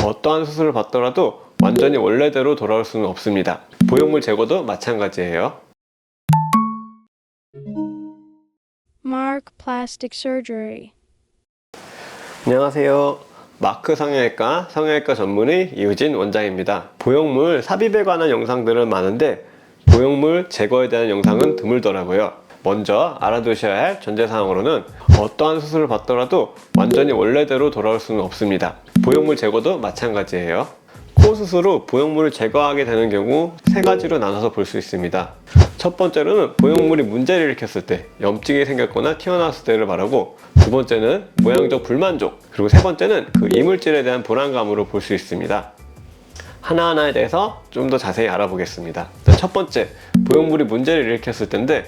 어떠한 수술을 받더라도 완전히 원래대로 돌아올 수는 없습니다. 보형물 제거도 마찬가지예요. Mark Plastic Surgery. 안녕하세요. 마크 성형외과 전문의 이우진 원장입니다. 보형물 삽입에 관한 영상들은 많은데 보형물 제거에 대한 영상은 드물더라고요. 먼저 알아두셔야 할 전제사항으로는 어떠한 수술을 받더라도 완전히 원래대로 돌아올 수는 없습니다. 보형물 제거도 마찬가지예요. 코 수술 후 보형물을 제거하게 되는 경우 세 가지로 나눠서 볼 수 있습니다. 첫 번째로는 보형물이 문제를 일으켰을 때, 염증이 생겼거나 튀어나왔을 때를 말하고, 두 번째는 모양적 불만족, 그리고 세 번째는 그 이물질에 대한 불안감으로 볼 수 있습니다. 하나하나에 대해서 좀 더 자세히 알아보겠습니다. 첫 번째, 보형물이 문제를 일으켰을 때인데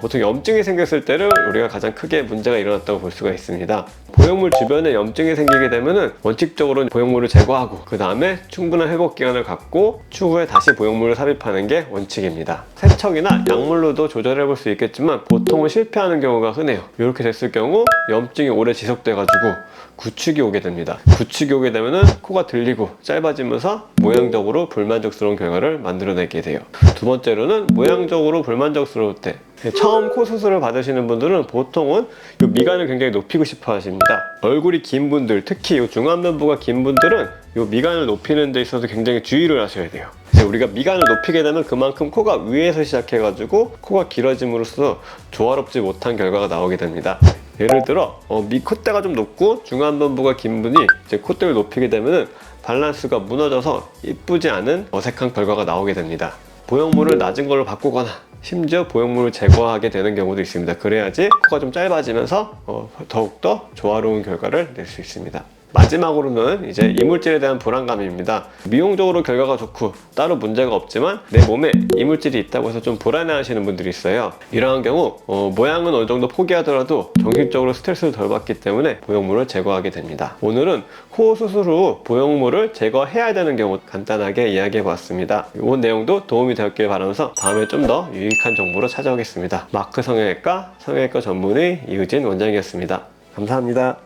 보통 염증이 생겼을 때를 우리가 가장 크게 문제가 일어났다고 볼 수가 있습니다. 보형물 주변에 염증이 생기게 되면은 원칙적으로 보형물을 제거하고 그 다음에 충분한 회복 기간을 갖고 추후에 다시 보형물을 삽입하는 게 원칙입니다. 세척이나 약물로도 조절해 볼 수 있겠지만 보통은 실패하는 경우가 흔해요. 이렇게 됐을 경우 염증이 오래 지속돼 가지고 구축이 오게 됩니다. 구축이 오게 되면은 코가 들리고 짧아지면서 모양적으로 불만족스러운 결과를 만들어내게 돼요. 두 번째로는 모양적으로 불만족스러울 때, 처음 코 수술을 받으시는 분들은 보통은 이 미간을 굉장히 높이고 싶어 하십니다. 얼굴이 긴 분들, 특히 이 중안면부가 긴 분들은 이 미간을 높이는 데 있어서 굉장히 주의를 하셔야 돼요. 이제 우리가 미간을 높이게 되면 그만큼 코가 위에서 시작해가지고 코가 길어짐으로써 조화롭지 못한 결과가 나오게 됩니다. 예를 들어 콧대가 좀 높고 중안면부가 긴 분이 이제 콧대를 높이게 되면은 밸런스가 무너져서 이쁘지 않은 어색한 결과가 나오게 됩니다. 보형물을 낮은 걸로 바꾸거나 심지어 보형물을 제거하게 되는 경우도 있습니다. 그래야지 코가 좀 짧아지면서 더욱더 조화로운 결과를 낼 수 있습니다. 마지막으로는 이제 이물질에 대한 불안감입니다. 미용적으로 결과가 좋고 따로 문제가 없지만 내 몸에 이물질이 있다고 해서 좀 불안해 하시는 분들이 있어요. 이러한 경우 모양은 어느 정도 포기하더라도 정신적으로 스트레스를 덜 받기 때문에 보형물을 제거하게 됩니다. 오늘은 코 수술 후 보형물을 제거해야 되는 경우 간단하게 이야기해 보았습니다. 이 내용도 도움이 되었길 바라면서 다음에 좀 더 유익한 정보로 찾아오겠습니다. 마크 성형외과 전문의 이우진 원장이었습니다. 감사합니다.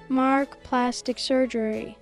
Mark Plastic Surgery.